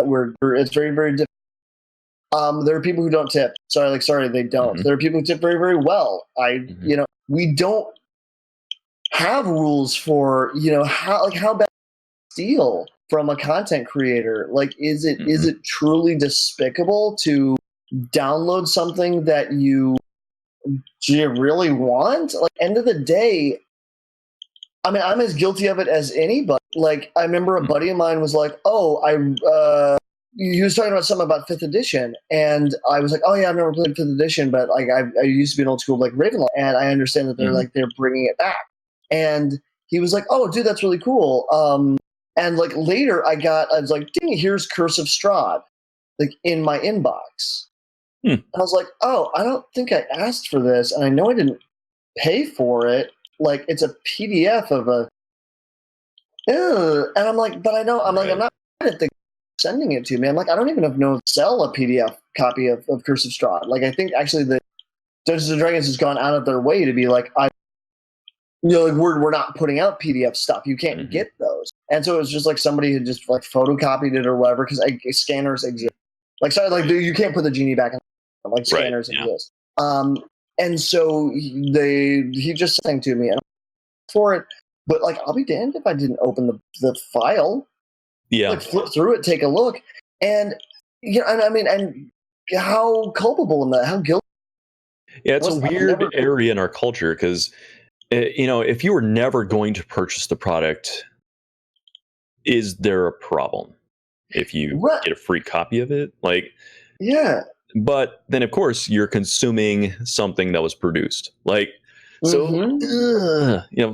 it's very, very difficult. There are people who don't tip. Sorry, they don't. Mm-hmm. There are people who tip very, very well. We don't have rules for how bad steal from a content creator. Like, is it truly despicable to download something that you really want? Like, end of the day, I mean, I'm as guilty of it as anybody. Like, I remember a buddy of mine was like, he was talking about something about 5th edition, and I was like, oh yeah, I've never played 5th edition, but like I used to be an old school like Ravenloft, and I understand that they're bringing it back. And he was like, oh dude, that's really cool. And like later I was like, dang, here's Curse of Strahd, like in my inbox. I was like, oh, I don't think I asked for this, and I know I didn't pay for it. Like, it's a PDF of And I'm like, but I don't. I'm like, I'm not good at sending it to me. I'm like, I don't even know if sell a PDF copy of Curse of Strahd. Like, I think actually the Dungeons and Dragons has gone out of their way to be like, like we're not putting out PDF stuff. You can't get those. And so it was just like somebody had just like photocopied it or whatever because scanners exist. Like, sorry, like you can't put the genie back in. Like scanners exist. And so he just sang to me and for it. But like, I'll be damned if I didn't open the file.
Yeah.
Like flip through it, take a look, and and I mean, and how culpable am I? How guilty?
Yeah, it's a weird area in our culture because, if you were never going to purchase the product, is there a problem if you get a free copy of it? Like,
yeah.
But then, of course, you're consuming something that was produced. Like, so,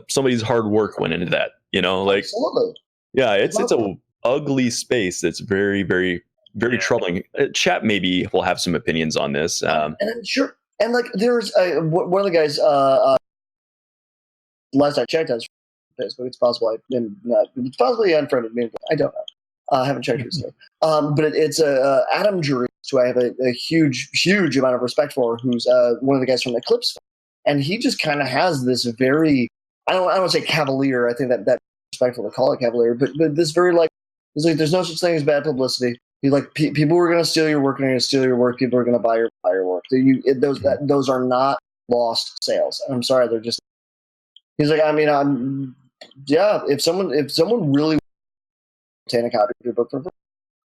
somebody's hard work went into that. Like,
absolutely.
Yeah, it's a ugly space that's very, very, very troubling. Chat maybe will have some opinions on this.
And I'm sure, and like there's one of the guys. Last I checked on Facebook, it's possible it's possibly unfriended me. I don't know. I haven't checked recently. But it's Adam Jury, who I have a huge, huge amount of respect for, who's one of the guys from Eclipse, and he just kind of has this very I don't want to say cavalier. I think that respectful to call it cavalier, but this very like. He's like, there's no such thing as bad publicity. He's like, people are going to steal your work, and they're going to steal your work. People are going to buy your work. Those are not lost sales. I'm sorry, they're just. He's like, I mean, if someone really obtain a copy of your book for free,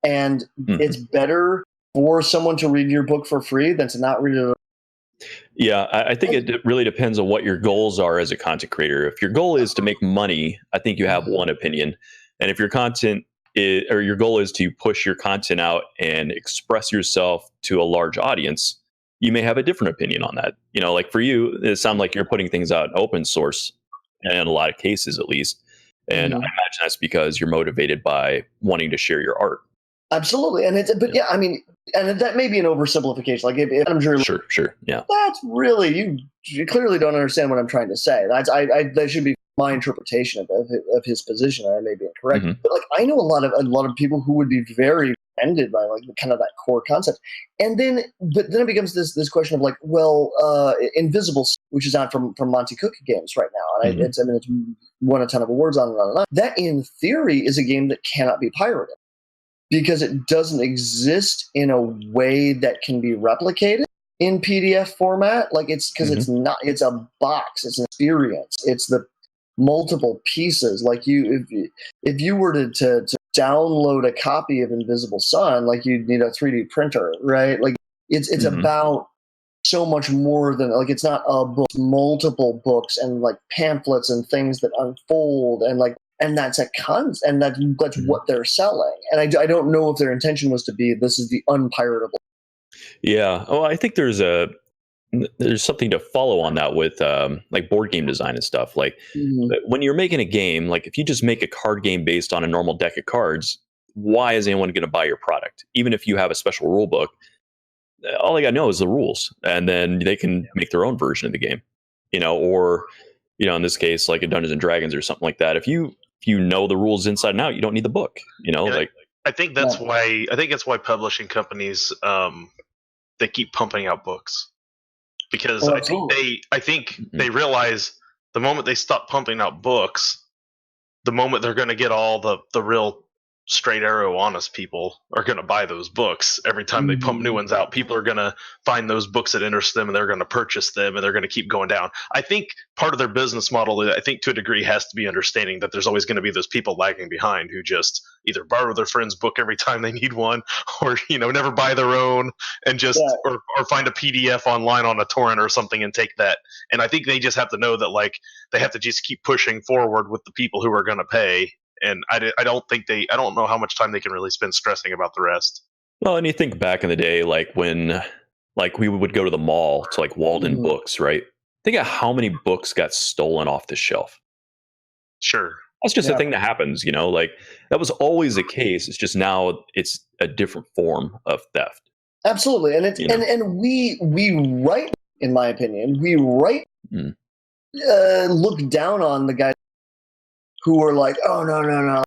and it's better for someone to read your book for free than to not read it.
Yeah, I think it really depends on what your goals are as a content creator. If your goal is to make money, I think you have one opinion, and if your content or your goal is to push your content out and express yourself to a large audience, you may have a different opinion on that. Like for you, it sounds like you're putting things out open source in a lot of cases, at least. And I imagine that's because you're motivated by wanting to share your art.
Absolutely. And I mean, and that may be an oversimplification. Like if I'm sure,
yeah,
that's really you clearly don't understand what I'm trying to say. That should be my interpretation of his position. I may be incorrect, but like I know a lot of people who would be very offended by like kind of that core concept. And then it becomes this question of like, well, Invisible, which is out from Monty Cook Games right now, and it's won a ton of awards on and on and on. That in theory is a game that cannot be pirated because it doesn't exist in a way that can be replicated in PDF format. Like it's because it's not. It's a box. It's an experience. It's the multiple pieces. Like if you were to download a copy of Invisible Sun, like you'd need a 3D printer, right? Like it's about so much more than like it's not a book, multiple books and like pamphlets and things that unfold and that's and that's what they're selling. And I don't know if their intention was to be this is the unpiratable.
Yeah. Oh, I think there's something to follow on that with like board game design and stuff. Like when you're making a game, like if you just make a card game based on a normal deck of cards, why is anyone going to buy your product? Even if you have a special rule book, all they got to know is the rules, and then they can make their own version of the game. Or in this case, like a Dungeons and Dragons or something like that. If you know the rules inside and out, you don't need the book.
I think that's why publishing companies they keep pumping out books. Because I think they realize the moment they stop pumping out books, the moment they're going to get all the real straight arrow honest people are going to buy those books. Every time they pump new ones out, people are going to find those books that interest them and they're going to purchase them and they're going to keep going down. I think part of their business model, I think to a degree, has to be understanding that there's always going to be those people lagging behind who just either borrow their friend's book every time they need one or, never buy their own and just or find a PDF online on a torrent or something and take that. And I think they just have to know that like they have to just keep pushing forward with the people who are going to pay. And I don't know how much time they can really spend stressing about the rest.
Well, and you think back in the day, like when like we would go to the mall to like Walden Books, right? Think of how many books got stolen off the shelf.
Sure.
That's just a thing that happens, like that was always the case. It's just now it's a different form of theft.
Absolutely. And it's and we write, in my opinion, look down on the guys who were like, "Oh no, no, no."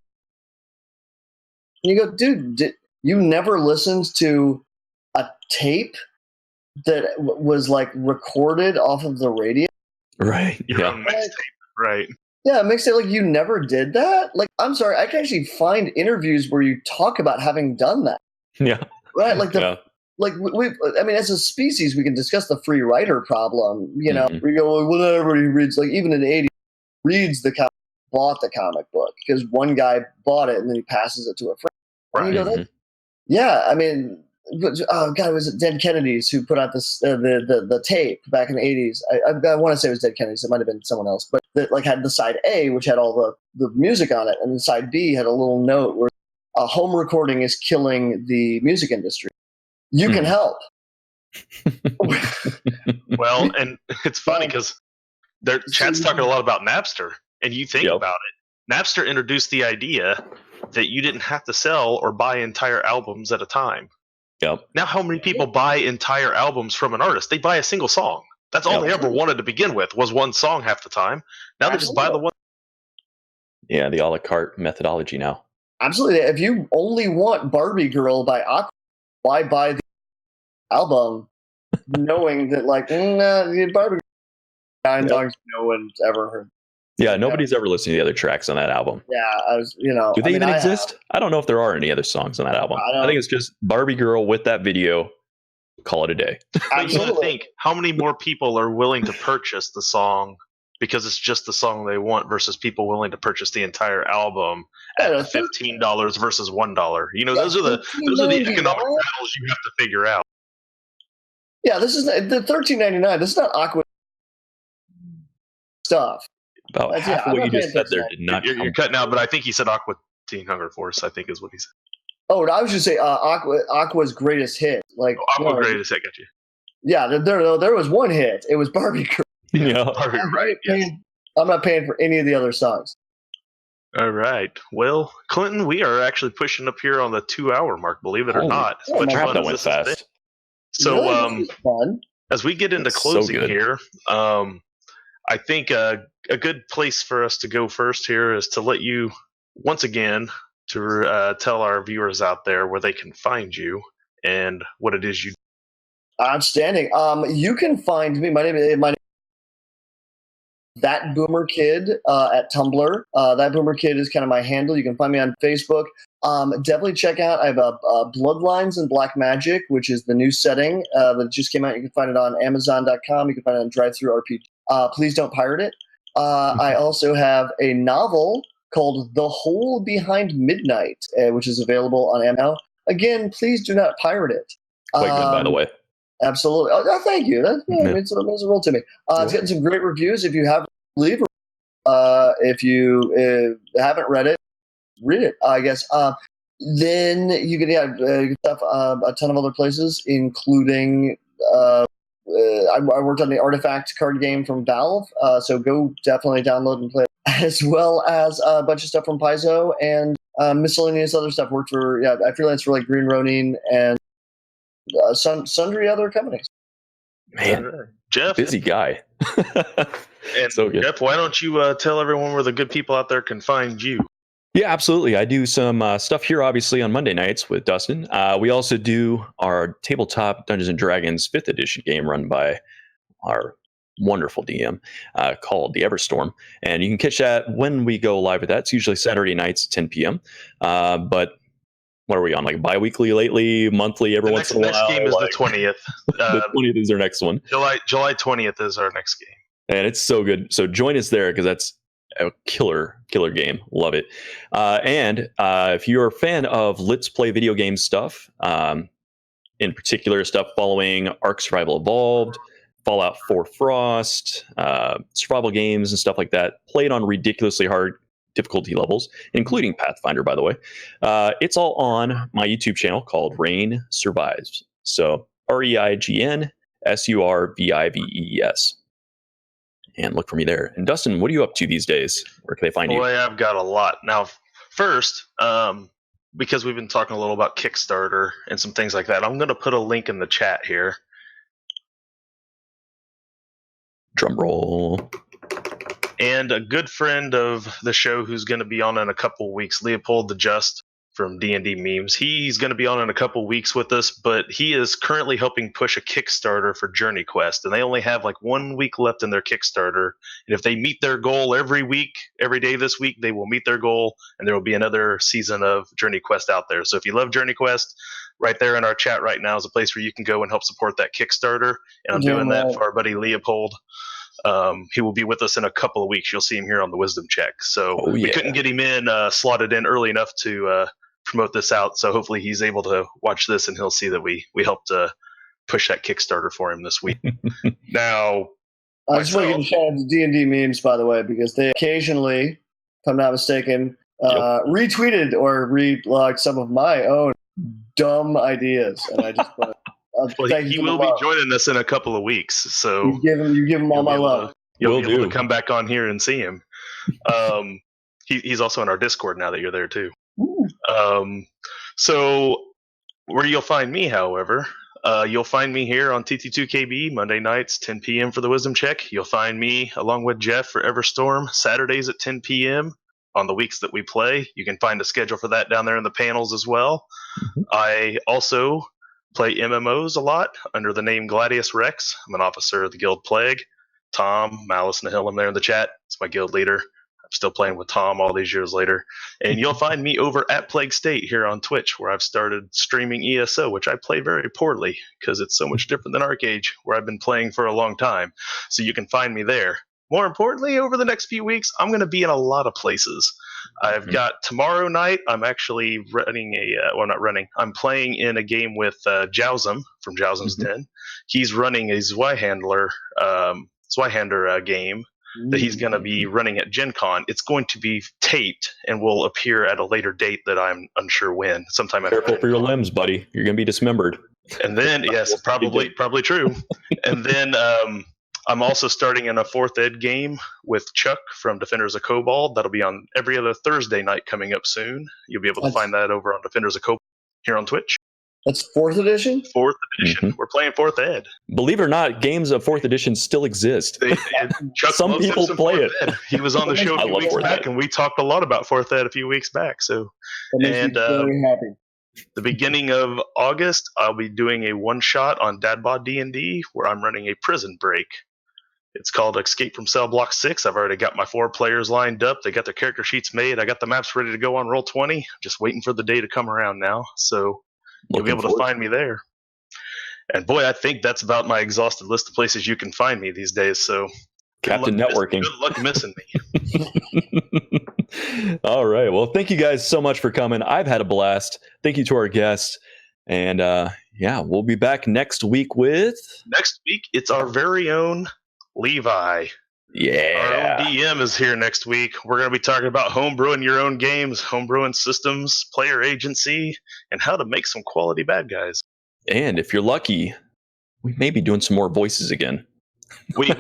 And you go, dude, you never listened to a tape that was like recorded off of the radio?
Right.
Your
Yeah.
own mixtape, right?
Yeah, it makes it like you never did that. Like, I'm sorry, I can actually find interviews where you talk about having done that.
Yeah.
Right? Like
Yeah.
like I mean, as a species, we can discuss the free rider problem. You know,
Mhm.
we go, well, not everybody reads. Like even in the '80s, reads the comic, bought the comic book because one guy bought it and then he passes it to a friend. And you go,
Mhm.
yeah, I mean, oh god, was it Dead Kennedys who put out this the tape back in the '80s? I want to say it was Dead Kennedys. It might have been someone else, but that like had the side A, which had all the music on it, and the side B had a little note where a home recording is killing the music industry. You can help.
Well, and it's funny because chat's talking a lot about Napster, and you think
Yep.
about it. Napster introduced the idea that you didn't have to sell or buy entire albums at a time.
Yep.
Now, how many people buy entire albums from an artist? They buy a single song. That's all
Yep.
they ever wanted to begin with, was one song half the time. Now they just buy the one.
Yeah, the a la carte methodology now.
Absolutely. If you only want Barbie Girl by Aqua, why buy the album knowing that, like, Barbie Girl, Nine Dogs, no one's ever heard.
Yeah, nobody's ever listened to the other tracks on that album.
Yeah, I was, you know.
Do they
I mean,
even
I
exist? I don't know if there are any other songs on that album. I think it's just Barbie Girl with that video. Call it a day.
But you got to think, how many more people are willing to purchase the song because it's just the song they want versus people willing to purchase the entire album at $15 versus $1? You know, those are the economic battles you have to figure out.
Yeah, this is the $13.99. This is not Aqua stuff.
About half of what you just said there did not.
You're cutting out, but I think he said Aqua Teen Hunger Force, I think is what he said.
Oh, I was just say Aqua's greatest hit. Like
Greatest hit, got you.
Yeah, there was one hit. It was Barbie Girl.
Yeah,
Barbie, right. Yes.
I'm not paying for any of the other songs.
All right. Well, Clinton, we are actually pushing up here on the 2-hour mark, believe it or not. As much fun
that
as
went
this has been.
fast.
So,
fun.
As we get into closing here, I think a good place for us to go first here is to let you, once again, to tell our viewers out there where they can find you and what it is you do.
Outstanding. You can find me. My name is That Boomer Kid at Tumblr. That Boomer Kid is kind of my handle. You can find me on Facebook. Definitely check out. I have Bloodlines and Black Magic, which is the new setting that just came out. You can find it on Amazon.com. You can find it on DriveThruRPG. Please don't pirate it. I also have a novel called The Hole Behind Midnight, which is available on Amazon. Again, please do not pirate it.
Quite good, by the way.
Absolutely. Oh, thank you. That means a roll to me. It's getting some great reviews. If you have, leave. If you haven't read it, read it. I guess. Then you can get stuff a ton of other places, including. I worked on the Artifact card game from Valve, so go definitely download and play it, as well as a bunch of stuff from Paizo and miscellaneous other stuff. Worked for I freelanced for like Green Ronin and sundry other companies.
Man,
Jeff,
busy guy.
And
so good.
Jeff, why don't you tell everyone where the good people out there can find you?
Yeah, absolutely. I do some stuff here, obviously, on Monday nights with Dustin. We also do our tabletop Dungeons & Dragons 5th edition game run by our wonderful DM called the Everstorm. And you can catch that when we go live with that. It's usually Saturday nights, 10 p.m. But what are we on? Like bi-weekly lately, monthly, every once in a while?
Next game is the 20th.
The 20th is our next one.
July 20th is our next game.
And it's so good. So join us there because that's a killer game. Love it. And if you're a fan of Let's Play video game stuff, in particular stuff following Ark Survival Evolved, Fallout 4 Frost, survival games and stuff like that, played on ridiculously hard difficulty levels, including Pathfinder, by the way, it's all on my YouTube channel called Rain Survives. So REIGN SURVIVES. And look for me there. And Dustin, what are you up to these days? Where can they find you?
Boy, I've got a lot. Now, first, because we've been talking a little about Kickstarter and some things like that, I'm going to put a link in the chat here.
Drum roll.
and a good friend of the show who's going to be on in a couple weeks, Leopold the Just from D&D Memes. He's going to be on in a couple weeks with us, but he is currently helping push a Kickstarter for Journey Quest, and they only have like 1 week left in their Kickstarter. And if they meet their goal every week, every day this week, they will meet their goal, and there will be another season of Journey Quest out there. So if you love Journey Quest, right there in our chat right now is a place where you can go and help support that Kickstarter. And I'm doing that for our buddy Leopold. He will be with us in a couple of weeks. You'll see him here on the Wisdom Check. So we couldn't get him in slotted in early enough to promote this out. So hopefully he's able to watch this and he'll see that we helped push that Kickstarter for him this week. Now,
I just want to give a shout out to D&D Memes, by the way, because they occasionally, if I'm not mistaken, retweeted or reblogged some of my own dumb ideas. And I just want
he will be joining us in a couple of weeks. So
you give him all my love.
You'll be able to come back on here and see him. He's also in our Discord now that you're there too. So where you'll find me, however, you'll find me here on TT2KB Monday nights, 10 p.m. for the Wisdom Check. You'll find me along with Jeff for Everstorm Saturdays at 10 p.m. on the weeks that we play. You can find a schedule for that down there in the panels as well. I also play MMOs a lot under the name Gladius Rex. I'm an officer of the Guild Plague. Tom, Malice Nihilum there in the chat. It's my guild leader. Still playing with Tom all these years later. And you'll find me over at Plague State here on Twitch, where I've started streaming ESO, which I play very poorly because it's so much different than Arcage, where I've been playing for a long time. So you can find me there. More importantly, over the next few weeks, I'm going to be in a lot of places. I've got tomorrow night, I'm actually running I'm playing in a game with Jowsum from Jowsum's Den. He's running a Zweihander game that he's going to be running at Gen Con. It's going to be taped and will appear at a later date that I'm unsure when. Sometime after.
Careful for your limbs, buddy. You're going to be dismembered.
And then, yes, probably true. And then I'm also starting in a 4th Ed game with Chuck from Defenders of Cobalt. That'll be on every other Thursday night coming up soon. You'll be able to find that over on Defenders of Cobalt here on Twitch.
That's 4th edition?
4th edition. We're playing 4th Ed.
Believe it or not, games of 4th edition still exist. Some people play it.
He was on the show a few weeks back, and we talked a lot about 4th Ed a few weeks back. So,
and very happy.
The beginning of August, I'll be doing a one-shot on Dadbod D&D, where I'm running a prison break. It's called Escape from Cell Block 6. I've already got my 4 players lined up. They got their character sheets made. I got the maps ready to go on Roll20. Just waiting for the day to come around now. So you'll be able to find me there. And boy, I think that's about my exhausted list of places you can find me these days. So
Captain Networking.
Good luck missing me.
All right. Well, thank you guys so much for coming. I've had a blast. Thank you to our guests. And we'll be back next week with...
Next week, it's our very own Levi.
Yeah.
Our own DM is here next week. We're going to be talking about homebrewing your own games, homebrewing systems, player agency, and how to make some quality bad guys.
And if you're lucky, we may be doing some more voices again.
we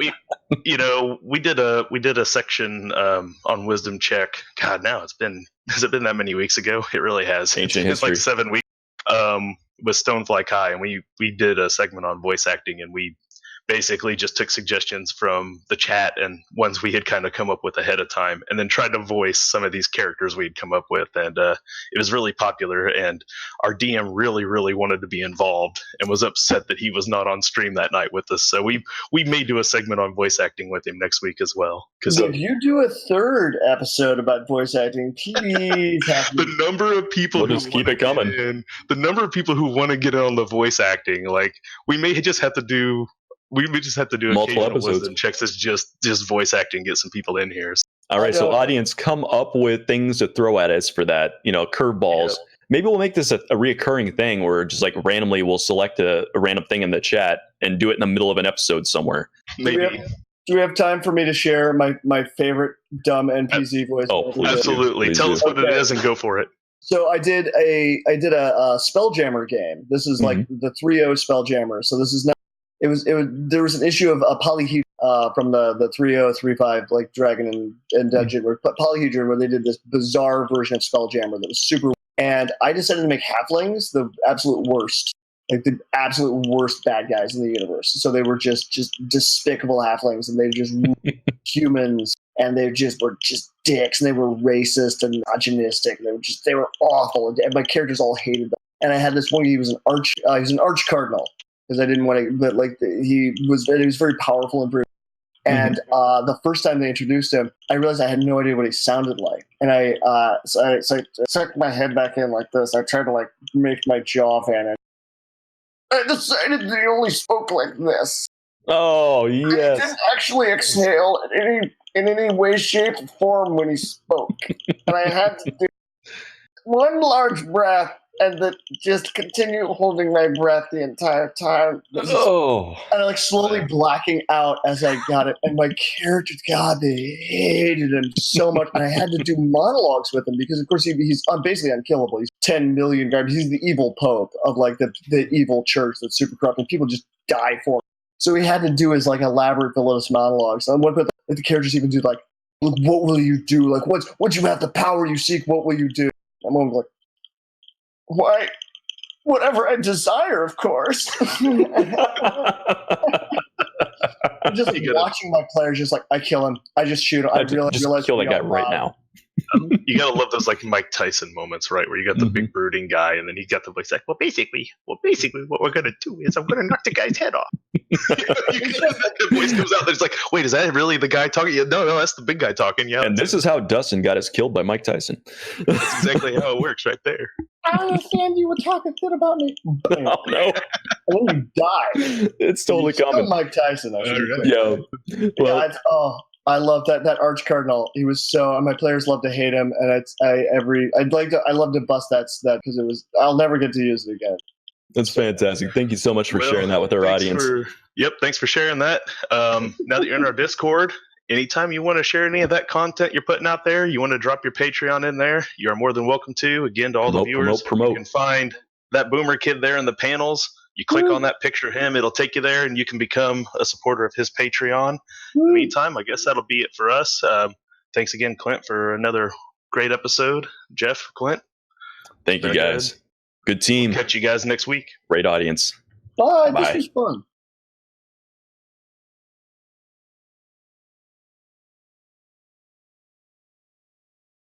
did a section on Wisdom Check. God, now has it been that many weeks ago? It really has.
Ancient
it's
history.
Like 7 weeks with Stonefly Kai, and we did a segment on voice acting, and we basically just took suggestions from the chat and ones we had kind of come up with ahead of time, and then tried to voice some of these characters we'd come up with. And it was really popular, and our DM really, really wanted to be involved and was upset that he was not on stream that night with us. So we may do a segment on voice acting with him next week as well.
If you do a 3rd episode about voice acting, please
the number of people
we'll just keep it coming.
The number of people who want to get on the voice acting, like we just have to do
multiple episodes.
Wisdom checks as just voice acting, get some people in here.
All right, so audience, come up with things to throw at us for that, curveballs. Yeah. Maybe we'll make this a reoccurring thing where just like randomly we'll select a random thing in the chat and do it in the middle of an episode somewhere.
Maybe.
Do we have time for me to share my favorite dumb NPC voice?
Oh, absolutely. Tell us what it is and go for it.
So I did a Spelljammer game. This is like the 3.0 Spelljammer. So this is not. There was an issue of a Polyhedron from the 3.0, 3.5 like Dragon and Dungeon, where Polyhedron, where they did this bizarre version of Spelljammer that was super. And I decided to make halflings the absolute worst, like the absolute worst bad guys in the universe. So they were just despicable halflings, and they just humans and they were just dicks, and they were racist and misogynistic. And they were awful, and my characters all hated them. And I had this one. He was an arch cardinal because I didn't want to. But like he was very powerful and brutal. And the first time they introduced him, I realized I had no idea what he sounded like. And I sucked my head back in like this. I tried to like make my jaw vanish. I decided that he only spoke like this.
Oh,
He
yes.
didn't actually exhale in any way, shape, or form when he spoke. And I had to do one large breath and then just continue holding my breath the entire time.
Oh.
And like slowly blacking out as I got it. And my characters, God, they hated him so much. And I had to do monologues with him because, of course, he's basically unkillable. He's 10 million garbage. He's the evil pope of like the evil church that's super corrupt, and people just die for him. So he had to do his like elaborate villainous monologues. And what the characters even do like, look, what will you do? Like, once you have the power you seek, what will you do? I'm like, why? Whatever I desire, of course. I'm just watching my players just like, I kill him. I just shoot him. I realize
kill that guy right now.
You gotta love those like Mike Tyson moments, right? Where you got the big brooding guy, and then you got the voice like, well, basically, what we're gonna do is I'm gonna knock the guy's head off. The voice comes out, and it's like, wait, is that really the guy talking? Yeah, no, that's the big guy talking. Yeah,
and this is how Dustin got us killed by Mike Tyson.
That's exactly how it works, right there.
I understand you were talking shit about me.
Oh no!
And then you die.
It's totally coming.
Mike Tyson.
Yo, well,
I love that arch cardinal. He was so. My players love to hate him, and I love to bust that because I'll never get to use it again.
That's fantastic. Thank you so much for sharing that with our audience.
Thanks for sharing that. Now that you're in our Discord, anytime you want to share any of that content you're putting out there, you want to drop your Patreon in there, you are more than welcome to. Again, to all the viewers, you can find that Boomer kid there in the panels. You click on that picture of him, it'll take you there, and you can become a supporter of his Patreon. In the meantime, I guess that'll be it for us. Thanks again, Clint, for another great episode. Jeff, Clint.
Thank you, guys. Good team.
We'll catch you guys next week.
Great audience.
Bye. This was fun.